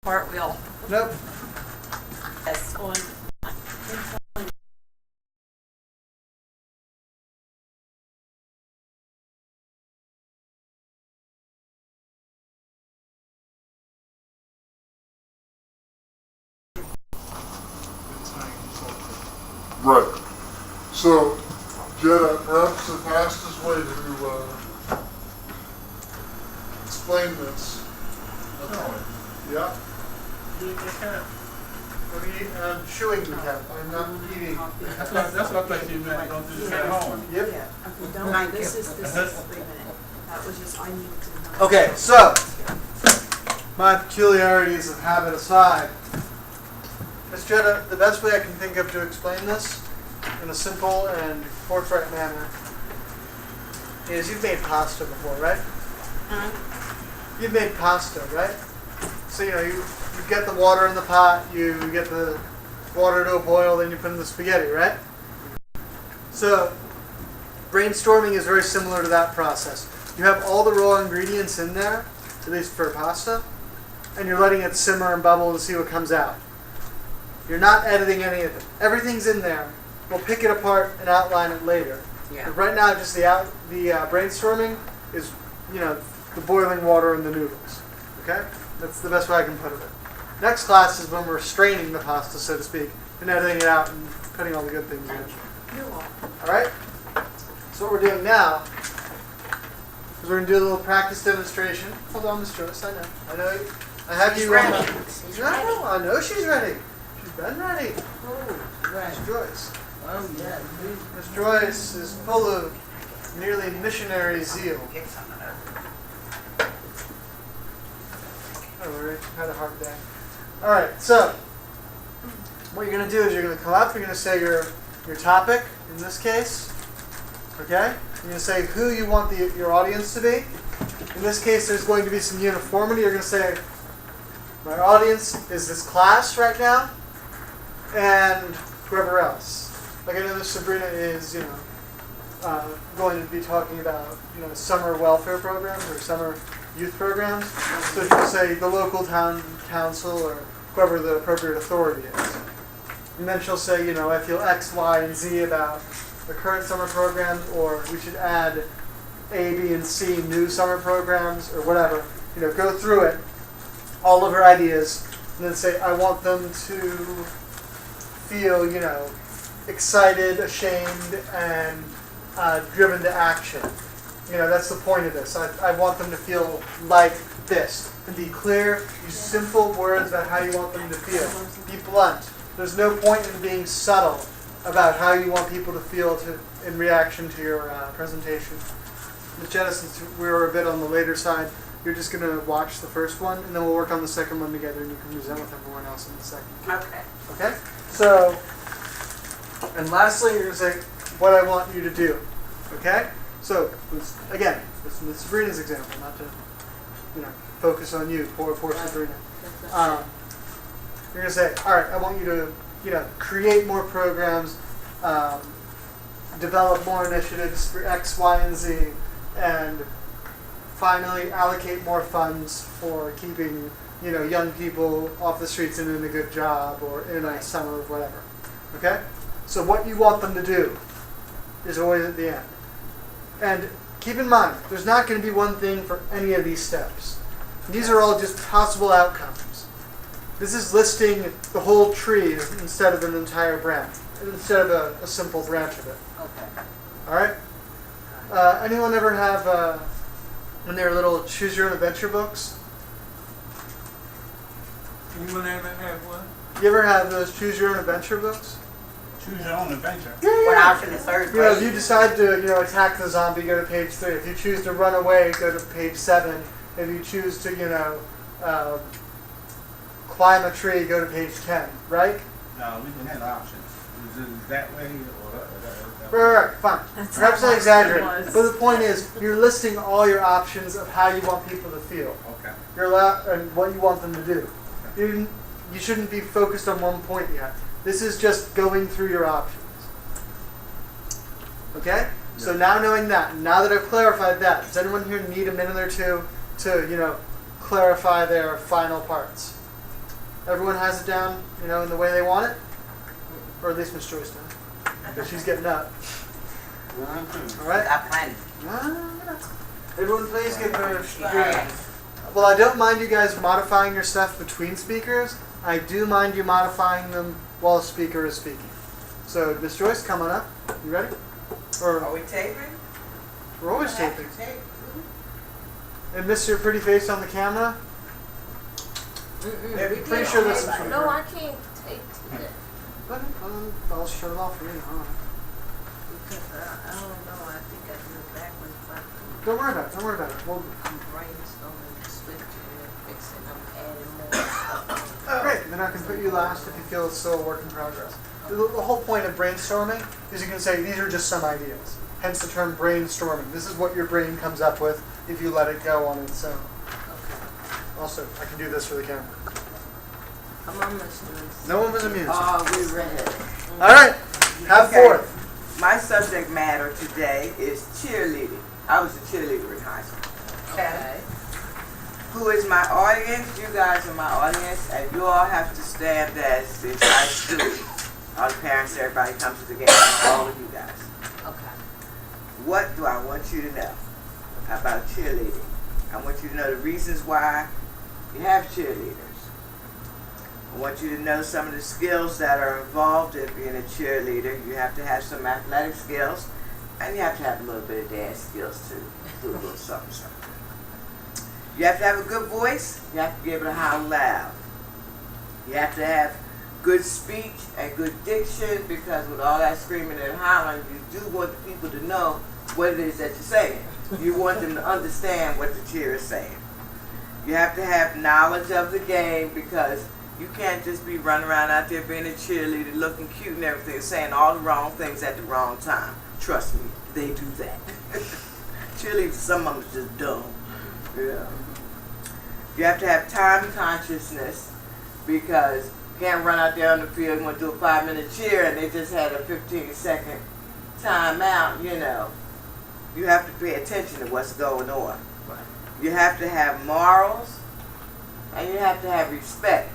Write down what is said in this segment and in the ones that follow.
Cartwheel. Nope. Yes. On. Right. So, Jetta, perhaps the fastest way to explain this. Yeah? You can't. I mean, I'm chewing the cat. I'm not eating. That's what I thought you meant. Don't do this at home. Yep. Yeah. Okay, don't, this is 3 minutes. That was just, I needed to know. Okay, so, my peculiarities of habit aside, Ms. Jetta, the best way I can think of to explain this in a simple and forthright manner is you've made pasta before, right? You've made pasta, right? So, you get the water in the pot, you get the water to a boil, then you put in the spaghetti, right? So, brainstorming is very similar to that process. You have all the raw ingredients in there, at least for pasta, and you're letting it simmer and bubble to see what comes out. You're not editing any of it. Everything's in there. We'll pick it apart and outline it later. Yeah. But right now, just the brainstorming is, the boiling water and the noodles. Okay? That's the best way I can put it. Next class is when we're straining the pasta, so to speak, and editing it out and putting all the good things in. You're welcome. All right? So what we're doing now is we're going to do a little practice demonstration. Hold on, Miss Joyce. I know. I have She's you. ready. She's No, ready. I know she's ready. She's been ready. Oh, right. Miss Joyce. Oh, yeah. Miss Joyce is full of nearly missionary zeal. Get some of that. Don't worry, had a hard day. All right, so what you're going to do is you're going to come up. You're going to say your topic in this case. Okay. You're going to say who you want your audience to be. In this case, there's going to be some uniformity. You're going to say, my audience is this class right now, and whoever else. Like I know that Sabrina is, going to be talking about, summer welfare programs or summer youth programs. So you can say the local town council or whoever the appropriate authority is. And then she'll say, I feel X, Y, and Z about the current summer programs, or we should add A, B, and C new summer programs, or whatever. Go through it, all of her ideas, and then say, I want them to feel, excited, ashamed, and driven to action. That's the point of this. I want them to feel like this. And be clear, use simple words about how you want them to feel. Be blunt. There's no point in being subtle about how you want people to feel in reaction to your presentation. Ms. Jetta, since we were a bit on the later side, you're just going to watch the first one, and then we'll work on the second one together, and you can present with everyone else in the second. Okay. Okay? So, and lastly, you're going to say what I want you to do. Okay? So, again, this is Sabrina's example, not to, focus on you, poor Sabrina. You're going to say, all right, I want you to, create more programs, develop more initiatives for X, Y, and Z, and finally allocate more funds for keeping, young people off the streets and in a good job or in a summer or whatever. Okay? So what you want them to do is always at the end. And keep in mind, there's not going to be one thing for any of these steps. These are all just possible outcomes. This is listing the whole tree instead of an entire branch, instead of a simple branch of it. Okay. All right? Anyone ever have, when they were little, choose your own adventure books? Anyone ever have one? You ever have those choose your own adventure books? Choose your own adventure. When I was in the third grade. If you decide to, attack the zombie, go to page 3. If you choose to run away, go to page 7. If you choose to, climb a tree, go to page 10, right? No, we didn't have options. Is it that way or Right, fine. That's Perhaps how I exaggerate. it was. But the point is, you're listing all your options of how you want people to feel. Okay. And what you want them to do. You shouldn't be focused on one point yet. This is just going through your options. Okay? So now knowing that, now that I've clarified that, does anyone here need a minute or two to, clarify their final parts? Everyone has it down, in the way they want it? Or at least Miss Joyce does. Because she's getting up. All right? I plenty. Everyone please give her Well, I don't mind you guys modifying your stuff between speakers. I do mind you modifying them while a speaker is speaking. So, Miss Joyce, come on up. You ready? Or Are we taping? we're always taping. Tape. And miss your pretty face on the camera? Every Pretty day. sure this is from No, her. I can't take it Okay, I'll shut it off for you. All right. because I don't know. I think I do it backwards. But Don't worry about it. Don't worry about it. Well, I'm brainstorming, switching, and fixing. I'm adding more stuff. great. Then I can put you last if you feel it's still a work in progress. The whole point of brainstorming is you can say these are just some ideas. Hence the term brainstorming. This is what your brain comes up with if you let it go on its own. Okay. Also, I can do this for the camera. I'm almost doing. No one was amused. We ready. All right. Have Okay. forth. My subject matter today is cheerleading. I was a cheerleader in high school. Okay. Who is my audience? You guys are my audience, and you all have to stand as the entire school. All the parents, everybody comes to the game. All of you guys. Okay. What do I want you to know about cheerleading? I want you to know the reasons why you have cheerleaders. I want you to know some of the skills that are involved in being a cheerleader. You have to have some athletic skills, and you have to have a little bit of dance skills too. Do a little something, something. You have to have a good voice. You have to be able to howl loud. You have to have good speech and good diction, because with all that screaming and hollering, you do want the people to know what it is that you're saying. You want them to understand what the cheer is saying. You have to have knowledge of the game, because you can't just be running around out there being a cheerleader, looking cute and everything, saying all the wrong things at the wrong time. Trust me, they do that. Cheerleaders, some of them are just dumb. Yeah. You have to have time consciousness, because you can't run out there on the field and want to do a 5-minute cheer and they just had a 15-second timeout, You have to pay attention to what's going on. You have to have morals, and you have to have respect.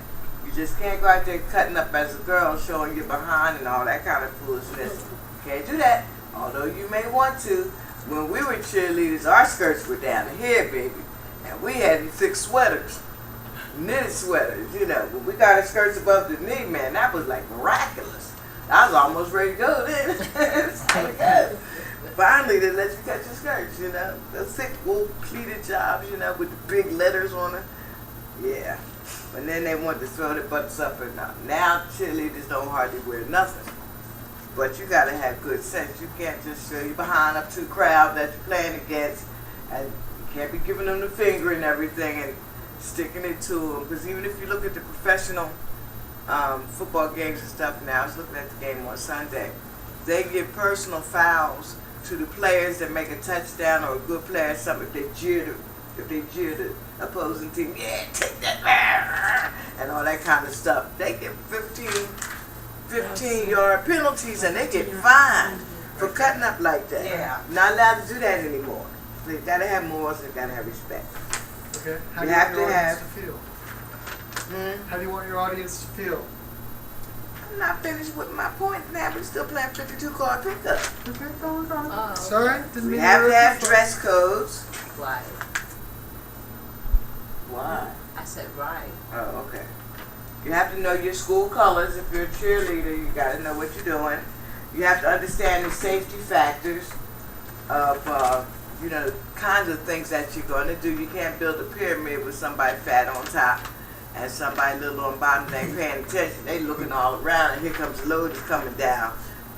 You just can't go out there cutting up as a girl, showing your behind and all that kind of foolishness. Can't do that, although you may want to. When we were cheerleaders, our skirts were down to here, baby. And we had these thick sweaters, knitted sweaters, When we got our skirts above the knee, man, that was like miraculous. I was almost ready to go then. It's like, good. Finally, they let you cut your skirts, The thick wool pleated jobs, with the big letters on it. Yeah. And then they wanted to throw their butts up and down. Now cheerleaders don't hardly wear nothing. But you got to have good sense. You can't just show your behind up to the crowd that you're playing against, and you can't be giving them the finger and everything and sticking it to them. Because even if you look at the professional football games and stuff now, I was looking at the game on Sunday, they give personal fouls to the players that make a touchdown, or a good player, something if they jeer the opposing team, yeah, take that, and all that kind of stuff. They get 15-yard penalties, and they get fined for cutting up like that. Yeah. Not allowed to do that anymore. They gotta have morals and gotta have respect. Okay. How You do you have want your to audience have- to feel? How do you want your audience to feel? I'm not finished with my point now. We're still playing 52-card pickup. Okay, go on. Oh, Sorry, didn't We mean have to interrupt have you. dress codes. right. Why? I said right. Oh, okay. You have to know your school colors. If you're a cheerleader, you got to know what you're doing. You have to understand the safety factors of, the kinds of things that you're going to do. You can't build a pyramid with somebody fat on top and somebody little on bottom. They ain't paying attention. They looking all around, and here comes the load is coming down.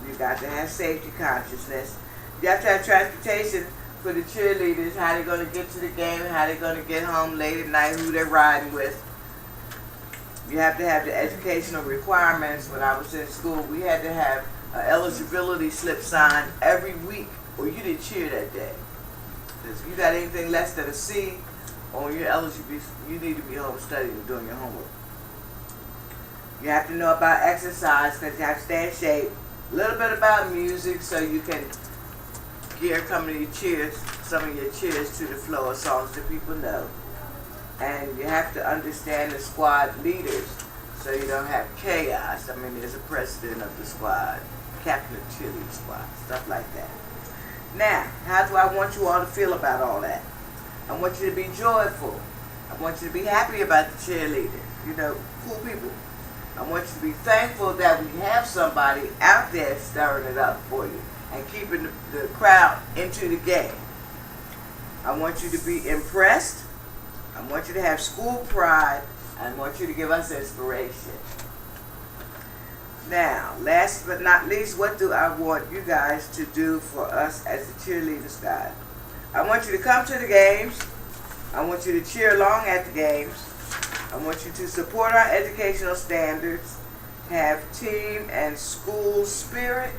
You got to have safety consciousness. You have to have transportation for the cheerleaders, how they're going to get to the game, how they're going to get home late at night, who they're riding with. You have to have the educational requirements. When I was in school, we had to have an eligibility slip signed every week, or you didn't cheer that day. If you got anything less than a C on your eligibility, you need to be home studying and doing your homework. You have to know about exercise, because you have to stay in shape. A little bit about music, so you can gear some of your cheers to the flow of songs that people know. And you have to understand the squad leaders. so you don't have chaos. I mean, there's a president of the squad, captain of the cheerleading squad, stuff like that. Now, how do I want you all to feel about all that? I want you to be joyful. I want you to be happy about the cheerleaders. You know, cool people. I want you to be thankful that we have somebody out there stirring it up for you and keeping the crowd into the game. I want you to be impressed. I want you to have school pride. I want you to give us inspiration. Now, last but not least, what do I want you guys to do for us as the cheerleader squad? I want you to come to the games. I want you to cheer along at the games. I want you to support our educational standards, have team and school spirit,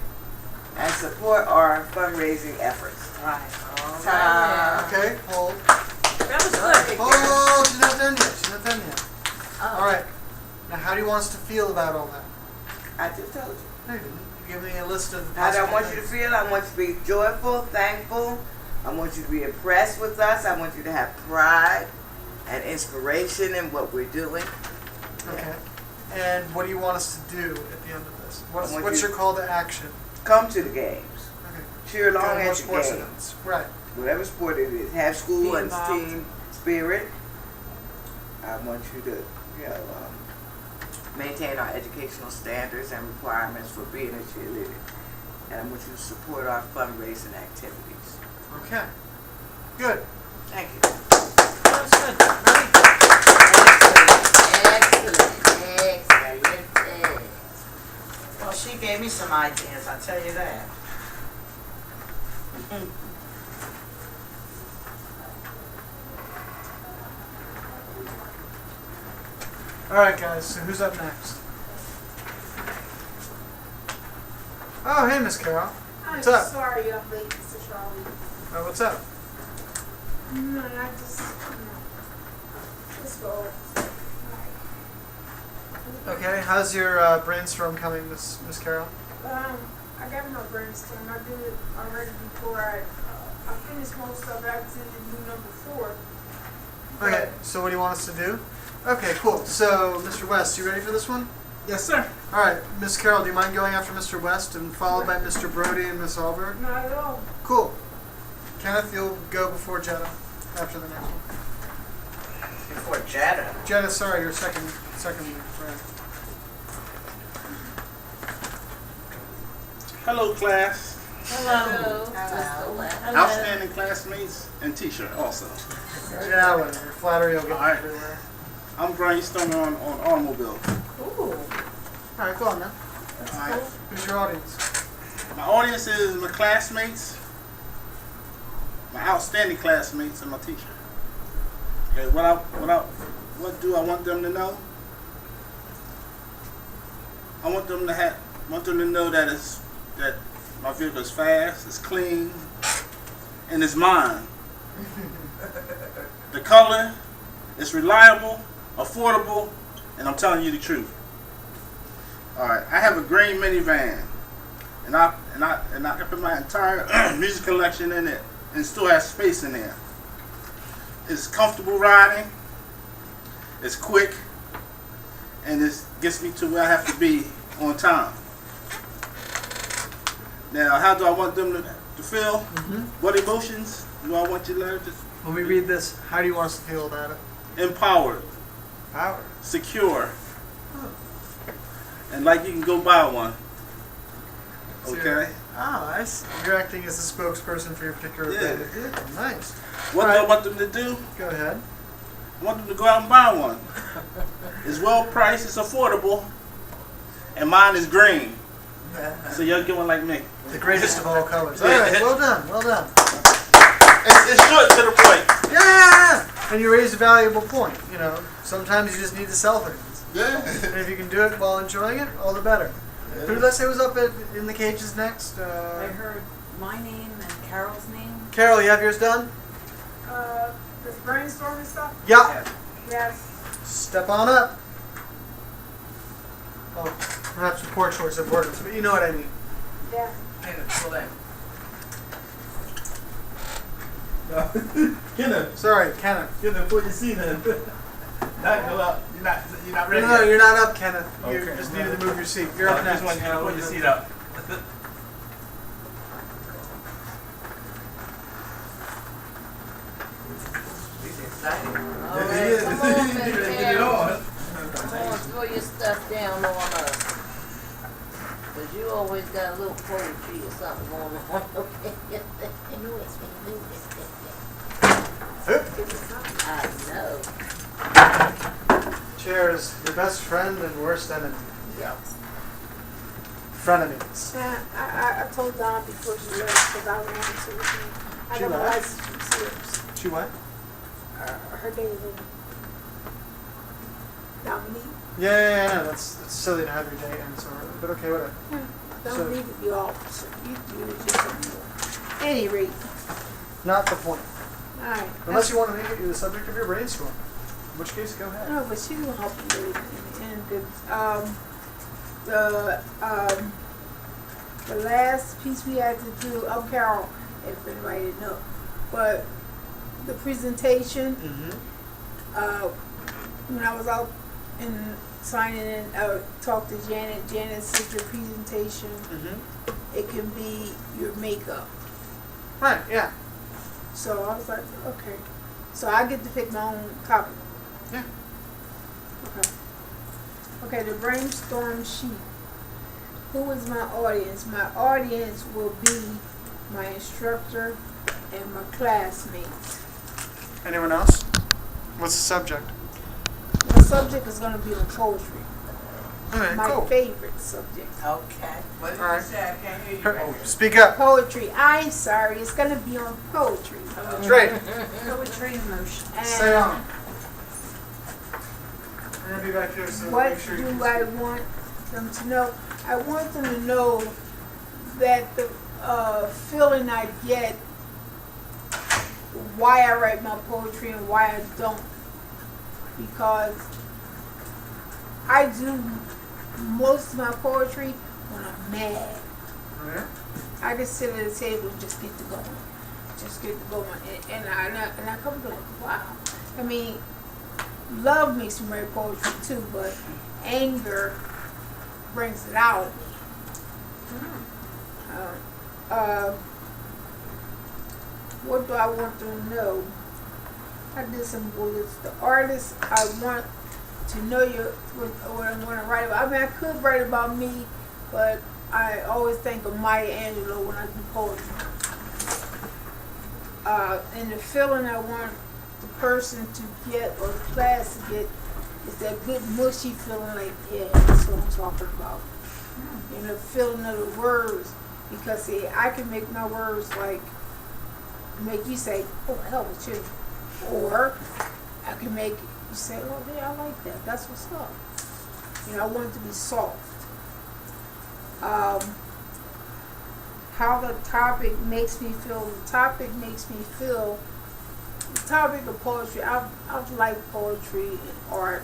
and support our fundraising efforts. Time. Okay, hold. That was good. Oh, she's not done yet. She's not done yet. Oh. All right. Now, how do you want us to feel about all that? I just told you. No, you didn't. You give me a list of. How do I want you possible to things. feel? I want you to be joyful, thankful. I want you to be impressed with us. I want you to have pride and inspiration in what we're doing. Okay. And what do you want us to do at the end of this? I want What's you- your call to action? Come to the games. Okay. Cheer along Go to more at the sports games. events. Right. Whatever sport it is. Have school Be and involved. team spirit. I want you to, maintain our educational standards and requirements for being a cheerleader. And I want you to support our fundraising activities. Okay. Good. Thank you. That was good. Very good. Excellent. Excellent. Well, she gave me some ideas, I'll tell you that. All right, guys. So who's up next? Oh, hey, Miss Carol. What's up? Sorry I'm late, Mr. Charlie. Oh, what's up? No, I just, let's go. Okay. How's your brainstorm coming, Miss Carol? I got my brainstorm. I did it already before I finished most of it. I was in the new number 4. Okay. So what do you want us to do? Okay, cool. So, Mr. West, you ready for this one? Yes, sir. All right, Miss Carroll, do you mind going after Mr. West and followed by Mr. Brody and Miss Alberg? Not at all. Cool. Kenneth, you'll go before Jetta after the next one. Before Jetta. Jetta, sorry, your second friend. Hello, class. Hello. Hello. Outstanding classmates and teacher also. Yeah, whatever. Flattery will get All right. everywhere. I'm brainstorming on automobile. Ooh. All right, go on now. All right. Who's your audience? My audience is my classmates, my outstanding classmates, and my teacher. Okay, what do I want them to know? I want them to know that my vehicle is fast, it's clean, and it's mine. The color is reliable, affordable, and I'm telling you the truth. All right, I have a green minivan, and I put my entire music collection in it, and still has space in there. It's comfortable riding, it's quick, and it gets me to where I have to be on time. Now, how do I want them to feel? What emotions do I want you to learn? When we read this, how do you want us to feel about it? Empowered, Power. secure, and like you can go buy one. Okay? Oh, nice. You're acting as a spokesperson for your particular Yeah. brand of vehicle. Nice. What do I want them to do? Go ahead. I want them to go out and buy one. It's well priced, it's affordable, and mine is green. So y'all get one like me. The greatest of all colors. All right, well done, well done. It's short to the point. Yeah! And you raised a valuable point. You know, sometimes you just need to sell things. Yeah. And if you can do it while enjoying it, all the better. Who did I say was up in the cages next? I heard my name and Carol's name. Carol, you have yours done? This brainstorming stuff? Yeah. Yes. Step on up. Oh, perhaps the poor choice of words, but you know what I mean. Yeah. Kenneth, Sorry, Kenneth. put your seat in. Not go out. You're not No, ready. no, yet? you're not up, Kenneth. You Okay. just needed to move your seat. You're up I next. just want you to put your seat up. He's excited. All right, come on, Miss Get it Terry. on. Come on, throw your stuff down on us. Cause you always got a little poetry or something going on, okay? You know it's me, you know it's me. I know. Chair is your best friend and worst enemy. Yep. Frenemies. I told Dawn before she left, because I ran into her. I She got my left? license from Sears. She what? Her day is over. Dominique. Yeah, no, that's silly to have your day end so early, but okay, whatever. Dominique would be all, you was just on the, any rate. Not the point. Alright. Unless you want to make it the subject of your brainstorm. In which case, go ahead. No, but she will help you really in the, the last piece we had to do, Carol has been writing up, but the presentation, Mm-hmm. when I was out and signing in, talked to Janet. Janet said your presentation, Mm-hmm. it can be your makeup. Right, yeah. So I was like, okay. So I get to pick my own topic. Yeah. Okay. Okay, the brainstorm sheet. Who is my audience? My audience will be my instructor and my classmates. Anyone else? What's the subject? My subject is going to be the poetry. Okay, My cool. favorite subject. Okay. What did Alright. you say? I can't hear you. Right. Speak up. Poetry. I'm sorry. It's going to be on poetry. That's right. Poetry in motion. Stay And on. I'm going to be back here so what make sure you do can I speak. want them to know? I want them to know that the feeling I get, why I write my poetry and why I don't. Because I do most of my poetry when I'm mad. Okay. I just sit at the table and just get to going. Just get to going. And I come to like, wow. I mean, love makes me write poetry too, but anger brings it out of me. What do I want them to know? I did some bullets. The artist, I want to know what I'm going to write about. I mean, I could write about me, but I always think of Maya Angelou when I do poetry. And the feeling I want the person to get or the class to get is that good mushy feeling like, yeah, that's what I'm talking about. And the feeling of the words, because see, I can make my words like, make you say, oh, hell with you. Or I can make you say, oh, yeah, I like that. That's what's up. You know, I want it to be soft. How the topic makes me feel. The topic makes me feel. The topic of poetry. I've liked poetry and art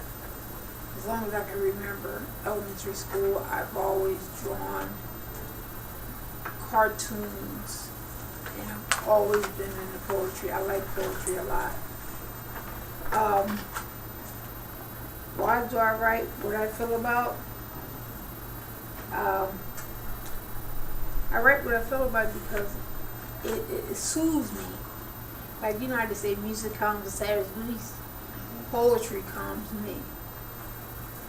as long as I can remember. Elementary school, I've always drawn cartoons, and I've always been into poetry. I like poetry a lot. Why do I write what I feel about? I write what I feel about because it soothes me. Like, you know how they say music calms the saddest beast? Poetry calms me.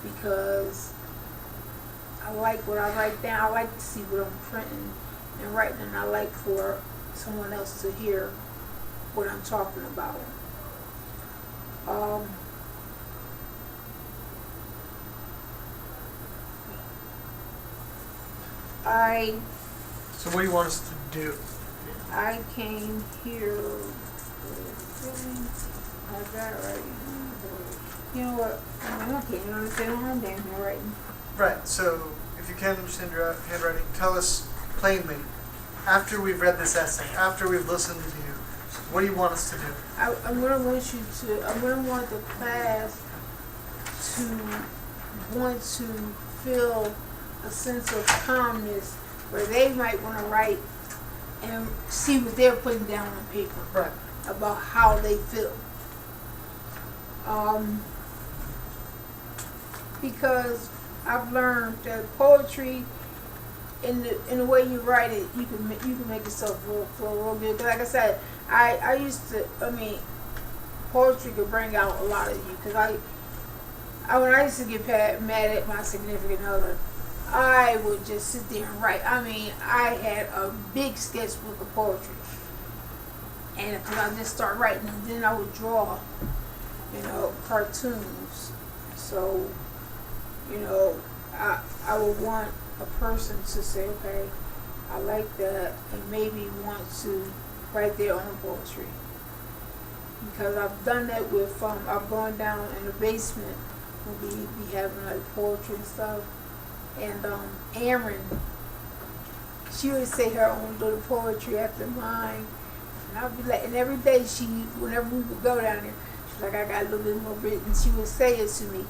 Because I like what I write down. I like to see what I'm printing and writing, and I like for someone else to hear what I'm talking about. So what do you want us to do? I came here. I got it right. You know what? I mean, I can't understand what I'm damn near writing. Right, so if you can understand your handwriting, tell us plainly, after we've read this essay, after we've listened to you, what do you want us to do? I'm gonna want the class to want to feel a sense of calmness where they might want to write and see what they're putting down on paper because I've learned that poetry, in the way you write it, you can make yourself feel real good. 'Cause like I said, I used to. I mean, poetry could bring out a lot of you. Because when I used to get mad at my significant other, I would just sit there and write. I mean, I had a big sketchbook of poetry, and because I just start writing, and then I would draw, cartoons. So, I would want a person to say, okay, I like that, and maybe want to write their own poetry. Because I've done that with, I've gone down in the basement when we be having like poetry and stuff. And Aaron, she would say her own little poetry after mine. And I'd be like, and every day whenever we would go down there, she's like, I got a little bit more written. And she would say it to me,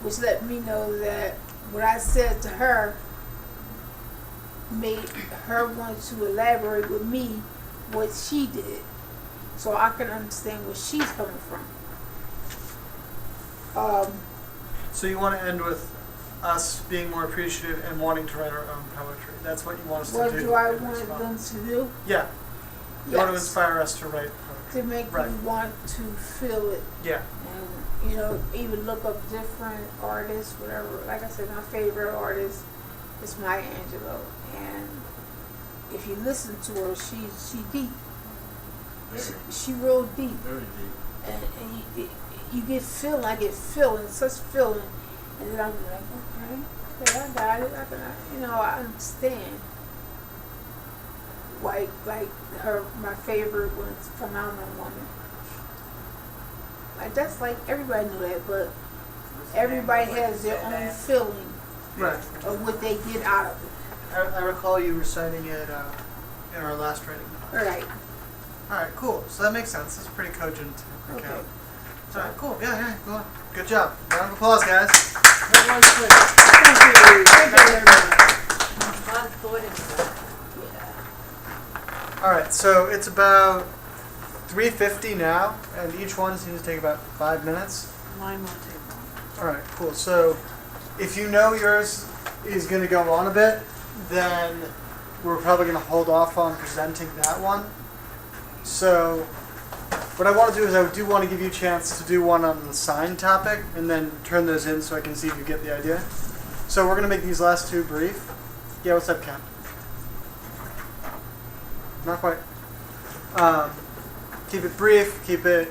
which let me know that what I said to her made her want to elaborate with me what she did, so I can understand where she's coming from. So you want to end with us being more appreciative and wanting to write our own poetry. That's what you want us What to do. do I in this want month. them to do? Yeah. You want to Yes. inspire us to write poetry. To make Right. me want to feel it. Yeah. And, even look up different artists, whatever. Like I said, my favorite artist is Maya Angelou. And if you listen to her, she deep. She real deep. Very deep. And you get feeling, I get feeling, such feeling. And then I'm like, okay, I got it. I understand. Like my favorite was Phenomenal Woman. Like that's like everybody knew that, but everybody has their own feeling Right. of what they get out of it. I recall you reciting it in our last training. Right. All right, cool. So that makes sense. It's a pretty cogent account. Okay. All right, cool. Yeah, go on. Good job. Round of applause, guys. That was good. Thank you. Thank you, everybody. Fun thought into it. All right, so it's about 3:50 now, and each one seems to take about 5 minutes. Mine won't take long. All right, cool. So if you know yours is going to go on a bit, then we're probably going to hold off on presenting that one. So what I want to do is I do want to give you a chance to do one on the sign topic and then turn those in so I can see if you get the idea. So we're going to make these last two brief. Yeah, what's up, Ken? Not quite. Keep it brief, keep it,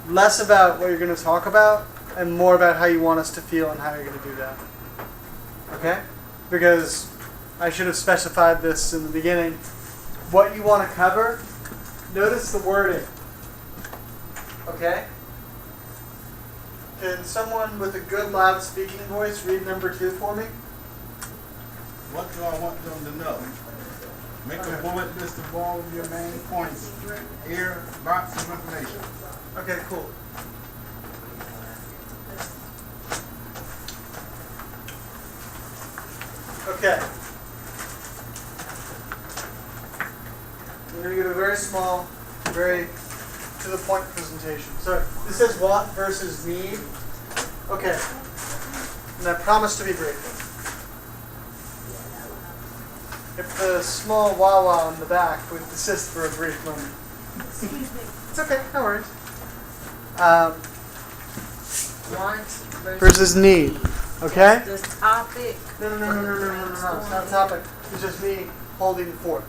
less about what you're going to talk about and more about how you want us to feel and how you're going to do that. Okay? Because I should have specified this in the beginning. What you want to cover, notice the wording. Okay? Can someone with a good loud speaking voice read number 2 for me? What do I want them to know? Make a bullet list of all of your main points. Here, lots of information. Okay, cool. Okay. We're going to give a very small, very to the point presentation. So this says want versus need. Okay. And I promise to be brief. If the small Wawa in the back would desist for a brief moment. Excuse me. It's okay, no worries. Want Versus need. Okay? the topic. No. It's not a topic. It's just me holding forth.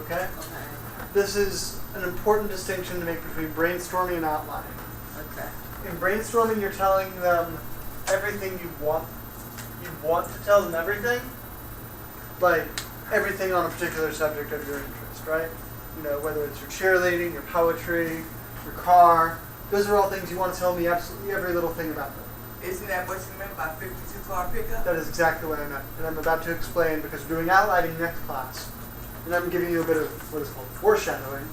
Okay? Okay. This is an important distinction to make between brainstorming and outlining. Okay. In brainstorming, you're telling them everything you want. You want to tell them everything. Like everything on a particular subject of your interest, right? Whether it's your cheerleading, your poetry, your car. Those are all things you want to tell me absolutely every little thing about them. Isn't that what you meant by 52 car pickup? That is exactly what I meant. And I'm about to explain because we're doing outlining next class. And I'm giving you a bit of what is called foreshadowing.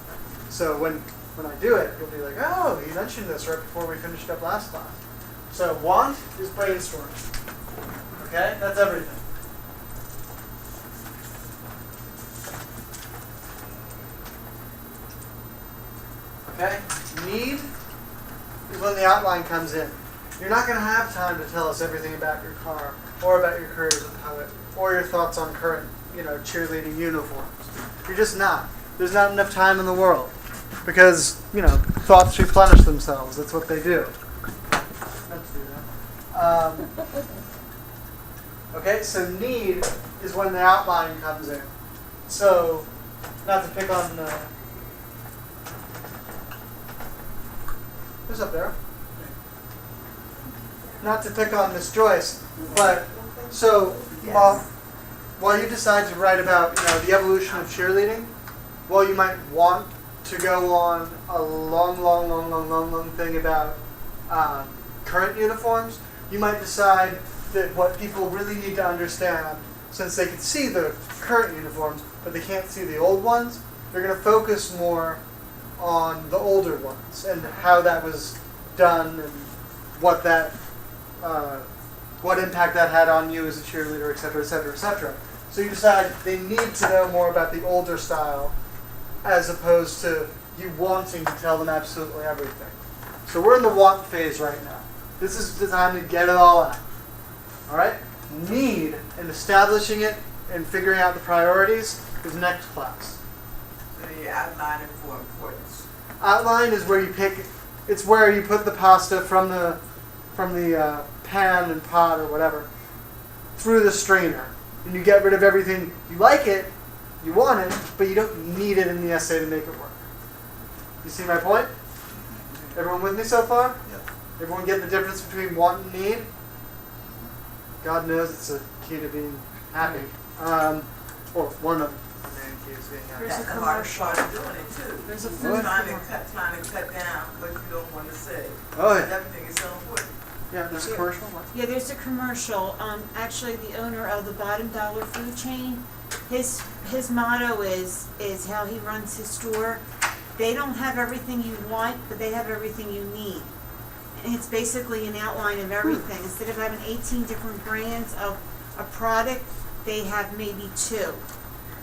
So when I do it, you'll be like, oh, you mentioned this right before we finished up last class. So want is brainstorming. Okay? That's everything. Okay? Need is when the outline comes in. you're not going to have time to tell us everything about your car, or about your career as a poet, or your thoughts on current, cheerleading uniforms. You're just not. There's not enough time in the world. Because, thoughts replenish themselves. That's what they do. Let's do that. Okay, so need is when the outline comes in. So, not to pick on... who's up there? Not to pick on Miss Joyce, but so while you decide to write about the evolution of cheerleading, while you might want to go on a long thing about current uniforms, you might decide that what people really need to understand, since they can see the current uniforms but they can't see the old ones, they're going to focus more on the older ones and how that was done and what that what impact that had on you as a cheerleader, etc., etc., etc. So you decide they need to know more about the older style as opposed to you wanting to tell them absolutely everything. So we're in the want phase right now. This is the time to get it all out. All right? Need and establishing it and figuring out the priorities is next class. So you outline it for importance. Outline is where you pick. It's where you put the pasta from the pan and pot or whatever through the strainer, and you get rid of everything. You like it, you want it, but you don't need it in the essay to make it work. You see my point? Everyone with me so far? Yeah. Everyone get the difference between want and need? God knows it's a key to being happy. Or one of the main keys to being happy. There's a That's the hardest commercial. part of doing it too. There's a What? food Trying to commercial. cut down what you don't want to say. Oh yeah. Everything is so important. Yeah, there's a commercial. What? Yeah, there's a commercial. Actually, the owner of the Bottom Dollar food chain, his motto is how he runs his store. They don't have everything you want, but they have everything you need. And it's basically an outline of everything. Instead of having 18 different brands of a product, they have maybe 2.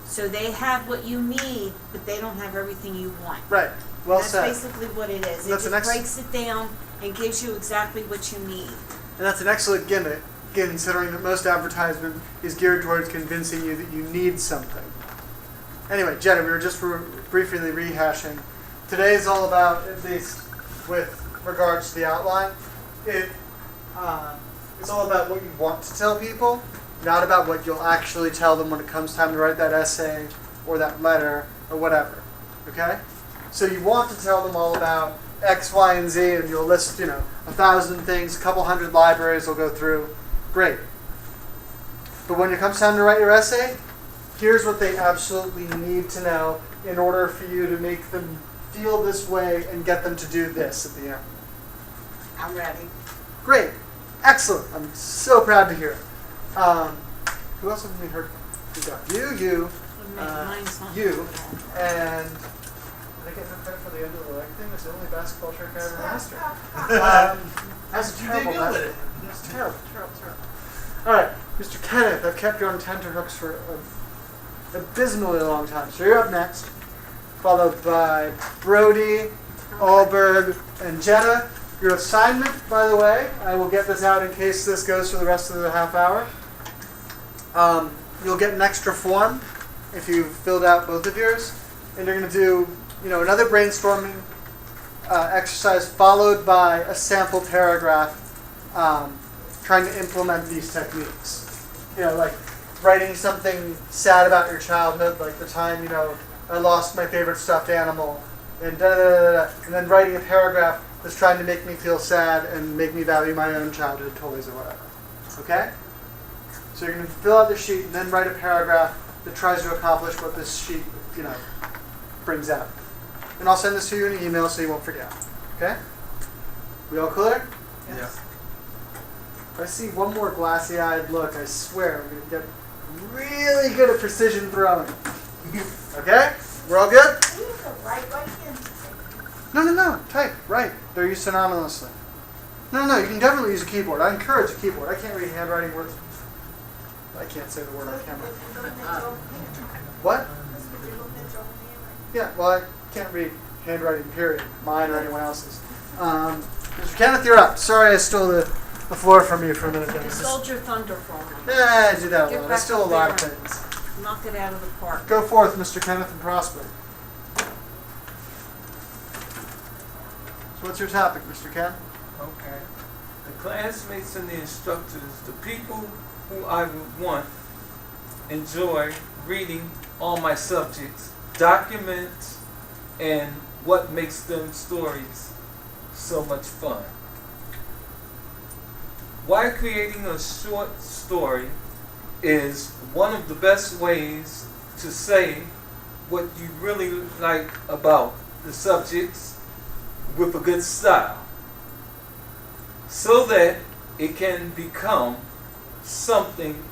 So they have what you need, but they don't have everything you want. Right. Well That's said. basically what it is. It That's just an ex- breaks it down and gives you exactly what you need. And that's an excellent gimmick, considering that most advertisement is geared towards convincing you that you need something. Anyway, Jenna, we were just briefly rehashing. Today is all about, at least with regards to the outline, it's all about what you want to tell people, not about what you'll actually tell them when it comes time to write that essay or that letter or whatever. Okay? So you want to tell them all about X, Y, and Z, and you'll list, 1,000 things, a couple hundred libraries will go through. Great. But when it comes time to write your essay, here's what they absolutely need to know in order for you to make them feel this way and get them to do this at the end. I'm ready. Great. Excellent. I'm so proud to hear it. Who else have we heard from? We got you, Mine's not you, and did I get no credit for the end of the leg thing? It's the only basketball trick I ever mastered. That's You did terrible. good with it. That's terrible. All right, Mr. Kenneth, I've kept you on tenterhooks for an abysmally long time. So you're up next, followed by Brody, Alberg, and Jenna. Your assignment, by the way, I will get this out in case this goes for the rest of the half hour. You'll get an extra form if you've filled out both of yours. And you're going to do, another brainstorming exercise followed by a sample paragraph trying to implement these techniques. Like writing something sad about your childhood, like the time, I lost my favorite stuffed animal, and and then writing a paragraph that's trying to make me feel sad and make me value my own childhood toys or whatever. Okay? So you're going to fill out the sheet and then write a paragraph that tries to accomplish what this sheet, brings out. And I'll send this to you in an email so you won't forget. Okay? We all clear? Yes. If I see one more glassy-eyed look, I swear I'm going to get really good at precision throwing. Okay? We're all good? No. Type. Right. They're used synonymously. No. You can definitely use a keyboard. I encourage a keyboard. I can't read handwriting words. I can't say the word on camera. What? Yeah, well, I can't read handwriting, period. Mine or anyone else's. Mr. Kenneth, you're up. Sorry I stole the floor from you for a minute. You Dennis. stole your thunder from them. Yeah, I do that a Get lot. I back steal a up lot of there. things. Knock it out of the park. Go forth, Mr. Kenneth, and prosper. So what's your topic, Mr. Ken? Okay. The classmates and the instructors, the people who I would want, enjoy reading all my subjects, documents, and what makes them stories so much fun. Why creating a short story is one of the best ways to say what you really like about the subjects with a good style, so that it can become something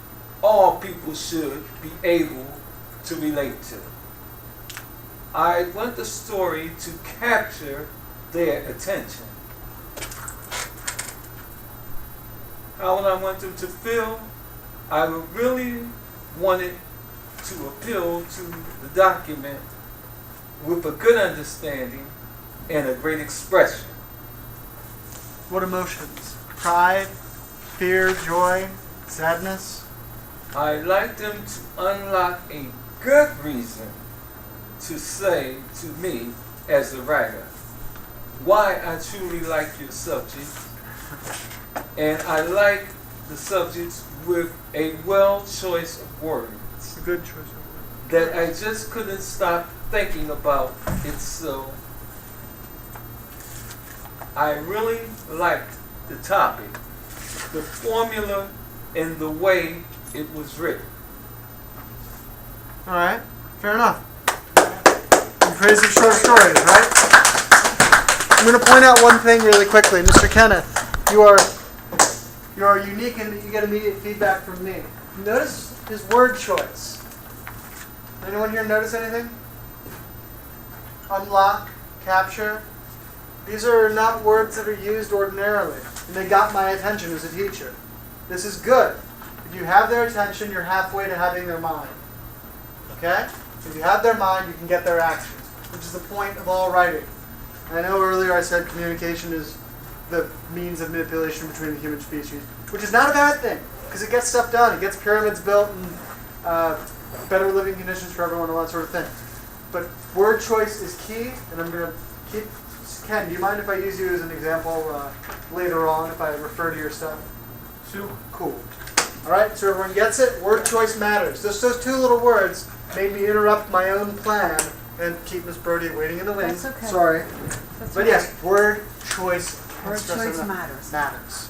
all people should be able to relate to. I want the story to capture their attention. How would I want them to feel? I would really want it to appeal to the document with a good understanding and a great expression. What emotions? Pride, fear, joy, sadness? I'd like them to unlock a good reason to say to me as a writer why I truly like your subject, and I like the subjects with a well choice of words A good choice of words. that I just couldn't stop thinking about it. So I really liked the topic, the formula, and the way it was written. All right, fair enough. You praise of short stories, right? I'm going to point out one thing really quickly. Mr. Kenneth, you are unique and you get immediate feedback from me. Notice his word choice. Anyone here notice anything? Unlock, capture. These are not words that are used ordinarily, and they got my attention as a teacher. This is good. If you have their attention, you're halfway to having their mind. Okay? If you have their mind, you can get their actions, which is the point of all writing. And I know earlier I said communication is the means of manipulation between the human species, which is not a bad thing, because it gets stuff done. It gets pyramids built and better living conditions for everyone, all that sort of thing. But word choice is key, and I'm going to keep... Ken, do you mind if I use you as an example later on, if I refer to your stuff? Sure. Cool. All right, so everyone gets it? Word choice matters. Just those two little words made me interrupt my own plan and keep Miss Brody waiting in the wings. That's okay. Sorry. That's But okay. yes, word choice. Word expressive choice enough. matters. Matters.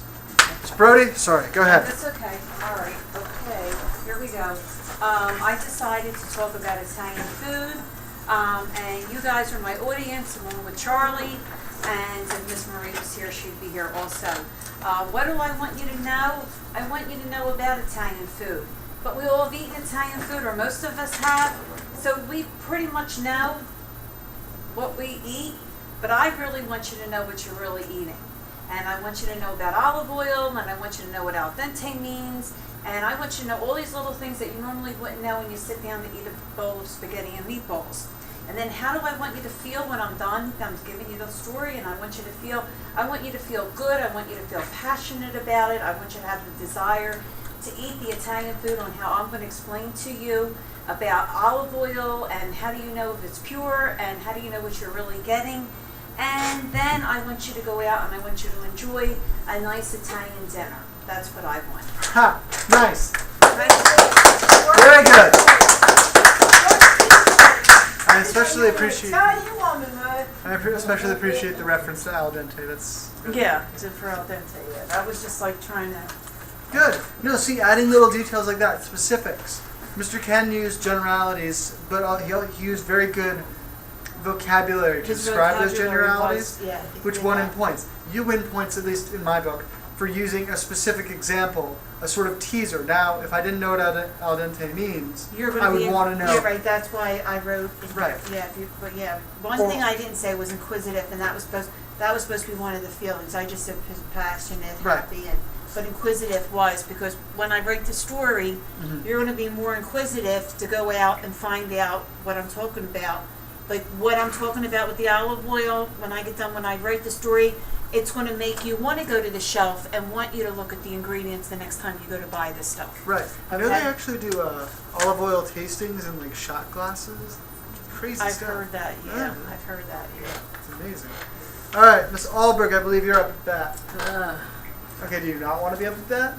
Miss Brody, sorry, go ahead. That's okay. All right. Okay. Here we go. I decided to talk about Italian food. And you guys are my audience, along with Charlie. And if Miss Marie was here, she'd be here also. What do I want you to know? I want you to know about Italian food. But we all have eaten Italian food, or most of us have. So we pretty much know what we eat. But I really want you to know what you're really eating. And I want you to know about olive oil, and I want you to know what al dente means. And I want you to know all these little things that you normally wouldn't know when you sit down to eat a bowl of spaghetti and meatballs. And then how do I want you to feel when I'm done? I'm giving you the story, and I want you to feel good. I want you to feel passionate about it. I want you to have the desire to eat the Italian food, on how I'm going to explain to you about olive oil, and how do you know if it's pure, and how do you know what you're really getting. And then I want you to go out and I want you to enjoy a nice Italian dinner. That's what I want. Ha! Nice. Very good. I especially appreciate. The reference to al dente. That's good. Yeah, for al dente. Yeah, that was just like trying to. Good. No, see, adding little details like that, specifics. Mr. Ken used generalities, but he used very good vocabulary to describe those generalities, which won him points. You win points, at least in my book, for using a specific example, a sort of teaser. Now, if I didn't know what al dente means, I would want to know. You're right. That's why I wrote. Right. Yeah. But yeah, one thing I didn't say was inquisitive, and that was supposed to be one of the feelings. I just said passionate, Right. happy, but inquisitive was because when I write the story, you're going to be more inquisitive to go out and find out what I'm talking about. Like what I'm talking about with the olive oil, when I get done, when I write the story, it's going to make you want to go to the shelf and want you to look at the ingredients the next time you go to buy this stuff. Right. I know they Okay. actually do olive oil tastings in like shot glasses. Crazy I've stuff. heard that, yeah. Yeah. I've heard that, yeah. It's amazing. All right, Miss Alberg, I believe you're up at bat. Okay, do you not want to be up at bat?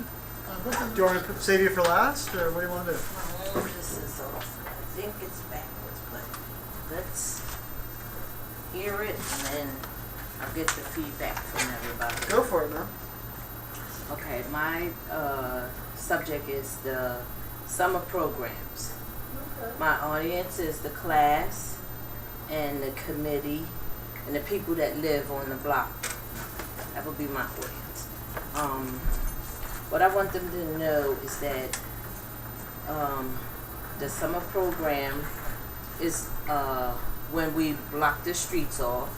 Do you want me to save you for last, or what do you want to do? This is off. I think it's backwards, but let's hear it and then I'll get the feedback from everybody. Go for it, man. Okay, my subject is the summer programs. My audience is the class and the committee and the people that live on the block. That would be my audience. What I want them to know is that the summer program is when we block the streets off.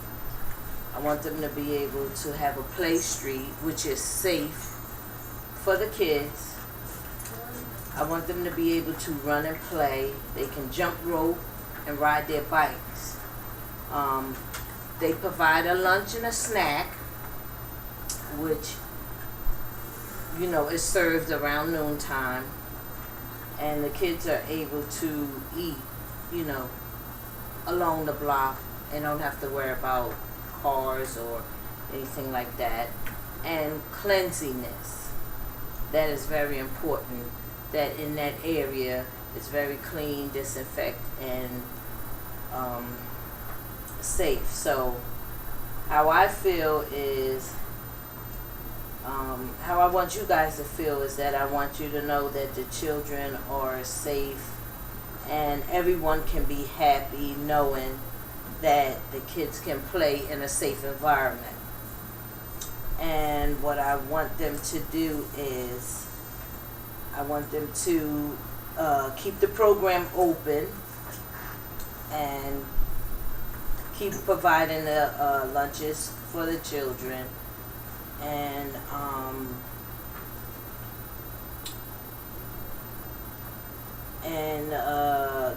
I want them to be able to have a play street which is safe for the kids. I want them to be able to run and play. They can jump rope and ride their bikes. They provide a lunch and a snack, which, you know, is served around noontime. And the kids are able to eat, you know, along the block and don't have to worry about cars or anything like that. And cleanliness. That is very important. That in that area it's very clean, disinfect, and safe. So how I feel is, how I want you guys to feel is that I want you to know that the children are safe and everyone can be happy knowing that the kids can play in a safe environment. And what I want them to do is I want them to keep the program open and keep providing the lunches for the children, and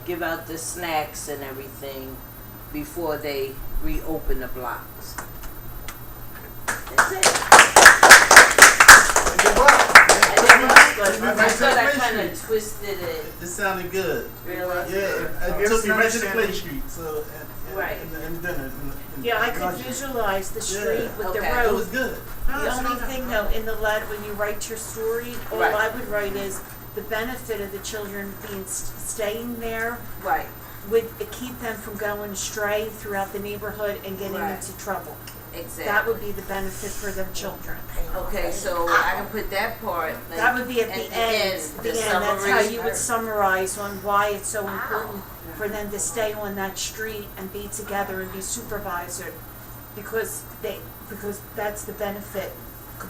give out the snacks and everything before they reopen the blocks. That's it. Good luck. I thought I kind of twisted it. It sounded good. Really? Yeah, it took me right to the play street. So, Right. and dinner. Yeah, I could visualize the street with the Okay. It was road. good. The only thing though, in the lead, when you write your story, all Right. I would write is the benefit of the children being staying there Right. would keep them from going astray throughout the neighborhood and getting Right. into trouble. Exactly. That would be the benefit for them children. Okay, so I can put that part. Like, That would be at the end. the That's how summary. you would summarize on why it's so important for them to stay on that street and be together and be supervised, because that's the benefit,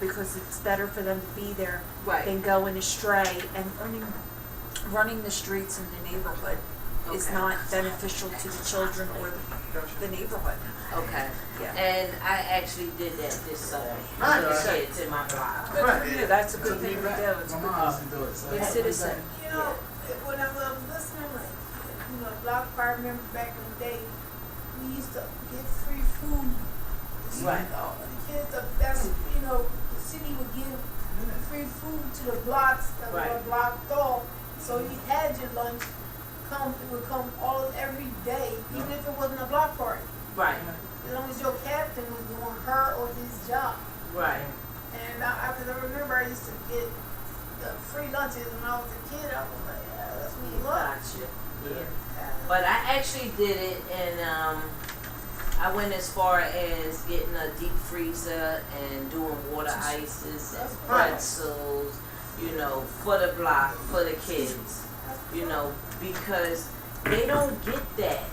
because it's better for them to be there Right. than going astray, and running the streets in the neighborhood is Okay. not beneficial to the children or the neighborhood. Okay. Yeah. And I actually did that this summer. Nice. The kids in my block. Good for you, that's a good thing to do. It's My good. mom used to do it. So Good citizen. You know, when I was listening, like, you know, block fire members back in the day, we used to get free food. Right. All the kids, that's, you know, the city would give free food to the blocks that were Right. blocked off. So you had your lunch it would come every day, even if it wasn't a block party. Right. As long as your captain was doing her or his job. Right. And I remember I used to get the free lunches when I was a kid. I was like, yeah, that's what you love. Gotcha. Yeah. But I actually did it, and I went as far as getting a deep freezer and doing water ices and pretzels, you know, for the block, for the kids, you know, because they don't get that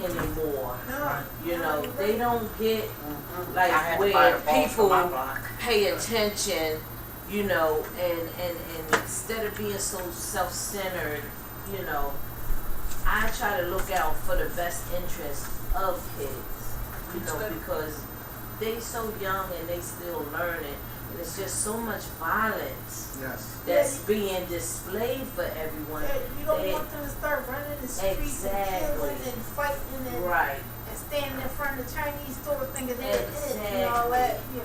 anymore. No. You know, they don't get like I had to buy where the balls for my people block. pay attention, you know, and instead of being so self-centered, you know, I try to look out for the best interest of kids, you know, because they so young and they still learning, and it's just so much violence Yes. that's being displayed for everyone. Yeah, you don't They- want them to start running the streets Exactly. and killing and fighting and Right. standing in front of the Chinese store thinking that Exactly. and all that. Yeah,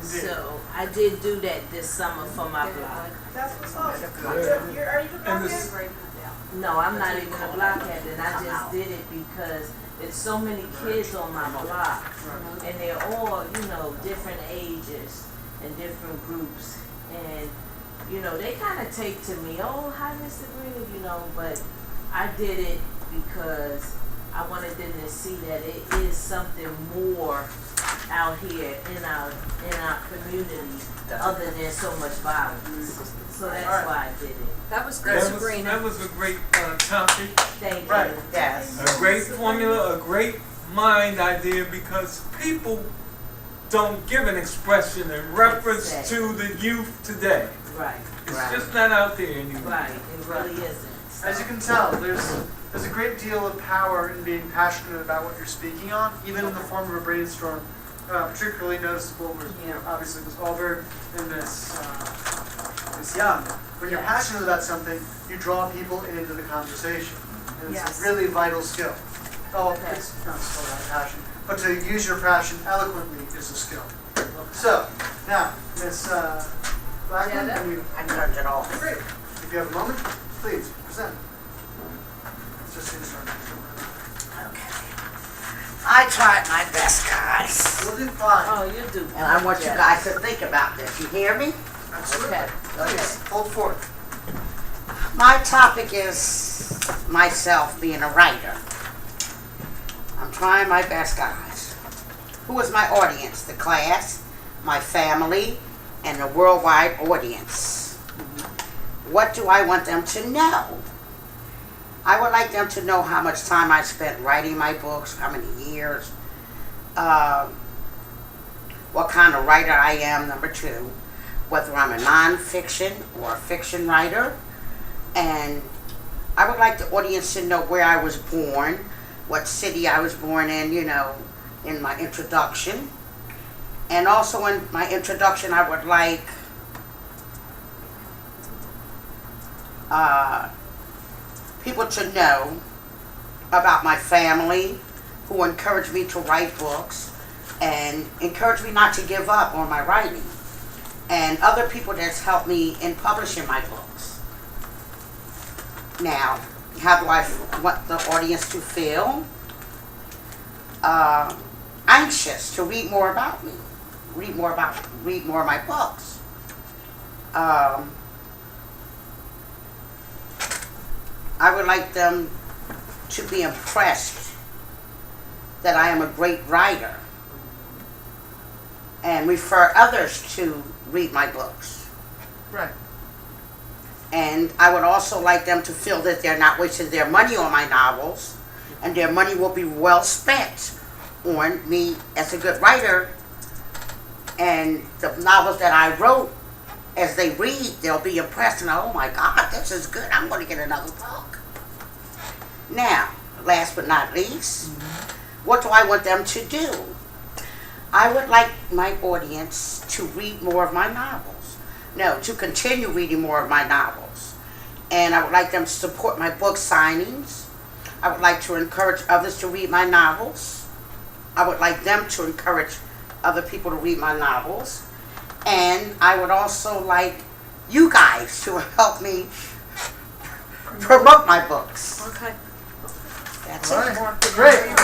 Indeed. So I did do that this summer for my blog. that's what's up. Yeah. Are you the And blockhead? this- No, I'm not even a blockhead, and I just did it because it's so many kids on my block, and they're all, you know, different ages and different groups, and you know, they kind of take to me, oh, hi, Mr. Green, you know, but I did it because I wanted them to see that it is something more out here in our community other than so much violence. So that's Alright. why I did it. That was great, That was, Sabrina. that was a great topic, Thank Right. you. Yes. a great formula, a great mind idea, because people don't give an expression in reference to the youth today. Right, It's Right. just not out there anymore. right, it really isn't. As you can tell, there's a great deal of power in being passionate about what you're speaking on, even in the form of a brainstorm. Particularly noticeable was, obviously, was Albert and Miss Young. When you're Yes. passionate about something, you draw people into the conversation, and it's Yes. a really vital skill. Oh, it's not a skill, not passion, but to use your passion eloquently is a skill. So now, Miss Blackman, Jetta? can you? I turned it off. Great. If you have a moment, please present. It's just instructions. Okay. I tried my best, guys. We'll do fine. Oh, you do. And I want you guys to think about this. You hear me? Absolutely. Okay. Please, hold forth. My topic is myself being a writer. I'm trying my best, guys. Who is my audience? The class, my family, and the worldwide audience. What do I want them to know? I would like them to know how much time I spent writing my books, how many years, what kind of writer I am, number two, whether I'm a nonfiction or a fiction writer. And I would like the audience to know where I was born, what city I was born in, you know, in my introduction. And also in my introduction, I would like people to know about my family, who encouraged me to write books and encouraged me not to give up on my writing, and other people that's helped me in publishing my books. Now, how do I want the audience to feel? Anxious to read more about me, read more of my books. I would like them to be impressed that I am a great writer and refer others to read my books. Right. And I would also like them to feel that they're not wasting their money on my novels, and their money will be well spent on me as a good writer. And the novels that I wrote, as they read, they'll be impressed and, oh my God, this is good. I'm going to get another book. Now, last but not least, what do I want them to do? I would like my audience to read more of my novels. No, to continue reading more of my novels. And I would like them to support my book signings. I would like to encourage others to read my novels. I would like them to encourage other people to read my novels. And I would also like you guys to help me promote my books. Okay. That's All it. right. Great.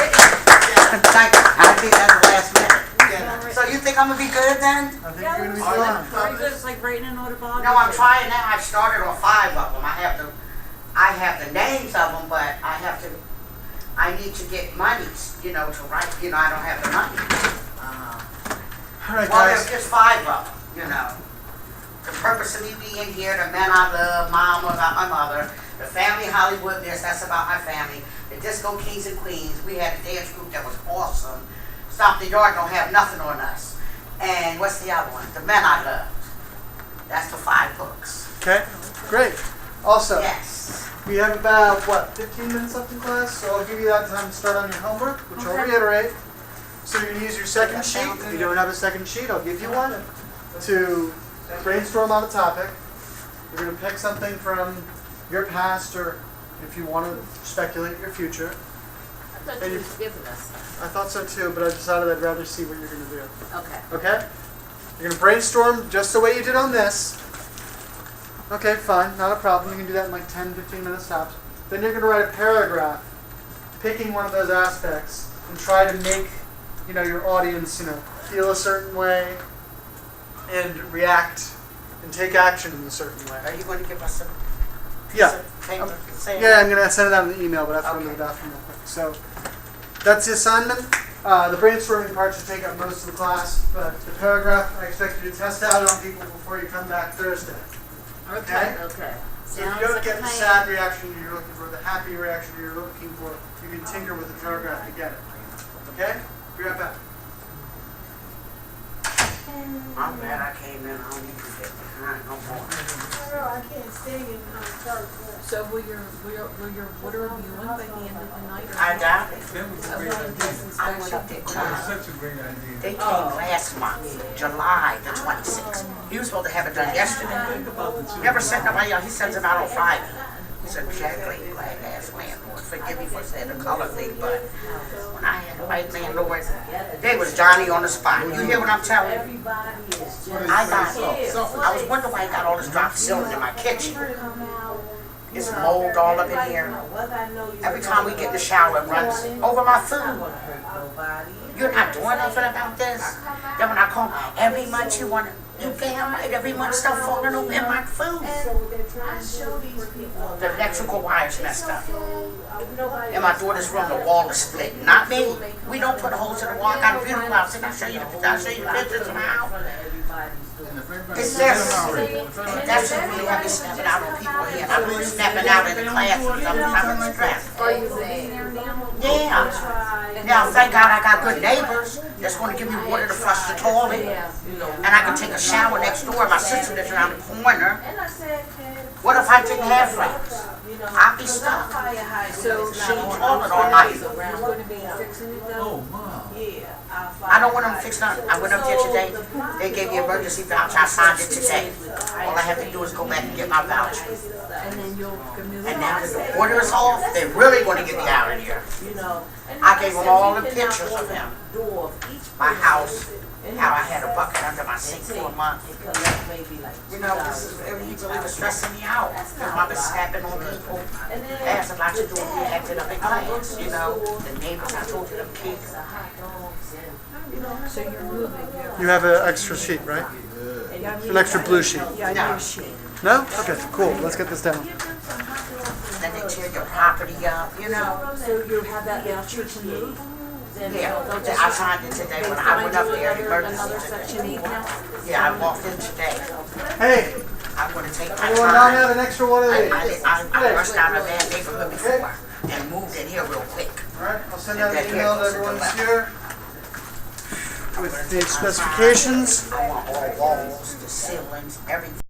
Thank you. I think that's the last minute. So you think I'm gonna be good then? I think you're going to be fine. Very good, it's like writing an autobiography. No, I'm trying now. I started on 5 of them. I have the names of them, but I need to get money, you know, to write. You know, I don't have the money. All right, Well, guys. there's just 5 of them, you know. The purpose of me being here, the men I love, Mom about my mother, the family Hollywood, that's about my family. The Disco Kings and Queens, we had a dance group that was awesome. Stop the Yard don't have nothing on us. And what's the other one? The Men I Loved. That's the 5 books. Okay. Great. Also, Yes. we have about, 15 minutes left in class, so I'll give you that time to start on your homework, which I'll Okay. reiterate. So you're going to use your second sheet. If you don't have a second sheet, I'll give you one to brainstorm on a topic. You're going to pick something from your past or if you want to speculate your future. I thought you was giving us. I thought so too, but I decided I'd rather see what you're going to do. Okay. Okay? You're going to brainstorm just the way you did on this. Okay, fine, not a problem. You can do that in like 10, 15 minute stops. Then you're going to write a paragraph picking one of those aspects and try to make, your audience, feel a certain way and react and take action in a certain way. Are you going to give us a piece Yeah. of paper saying Yeah, I'm going to send it out in the email, but I have to go to Okay. the bathroom real quick. So that's the assignment. The brainstorming part should take up most of the class, but the paragraph, I expect you to test out on people before you come back Thursday. Okay? Okay. So if you don't get the sad reaction you're looking for, the happy reaction you're looking for, you can tinker with the paragraph to get it. Okay? Be right back. I'm glad I came in. I don't need to get behind no more. I can't stay in third class. So will your water be on by the end of the night? I doubt it. That was a great idea. I went up there That was twice. such a great idea. They came last month, July the 26th. He was supposed to have it done yesterday. Never sent nobody out. He sends it out on Friday. He said, exactly, glad to ask landlord. Forgive me for saying the color thing, but when I had a white landlord, they was Johnny on the spot. You hear what I'm telling you? I was wondering why I got all this dropped ceiling in my kitchen. It's mold all up in here. Every time we get in the shower, it runs over my food. You're not doing nothing about this? Then when I call, every month you want to, you damn right, every month stuff falling over in my food. The electrical wire's messed up. In my daughter's room, the wall is split. Not me. We don't put holes in the wall. I got a beautiful house. I'll show you the pictures of my house. It's this. That's what really have me snapping out on people here. I'm really snapping out in the classrooms. I'm stressed. Are you living there now? Yeah. Now, thank God I got good neighbors that's going to give me water to flush the toilet. And I can take a shower next door. My sister lives around the corner. What if I didn't have friends? I'd be stuck. So She toilet all night. you're going to be fixing it though? Oh, wow. I don't want them to fix nothing. I went up there today. They gave me an emergency voucher. I signed it today. All I have to do is go back and get my voucher. And then you'll move And now that the water is off, they're really going to get me out of here. I gave them all the pictures of him. My house, how I had a bucket under my sink for a month. This is really was stressing me out. Because I've been snapping on people. It has a lot to do with me acting up in class. The neighbors, I told you, them kids. So you're moving. You have an extra sheet, right? An extra blue sheet. Yeah, I No. know she. No? Okay, cool. Let's get this down. Then they tear your property up, So you have that voucher to move? Then Yeah, they'll just I signed it today when I went up there, another emergency. section eight now? Yeah, I walked in today. Hey, I'm gonna take my anyone not time. have an extra one of these? I rushed out of a bad neighborhood before and moved in here real quick. Alright, I'll send out an email to everyone that's here with the specifications. I want all walls, the ceilings, everything.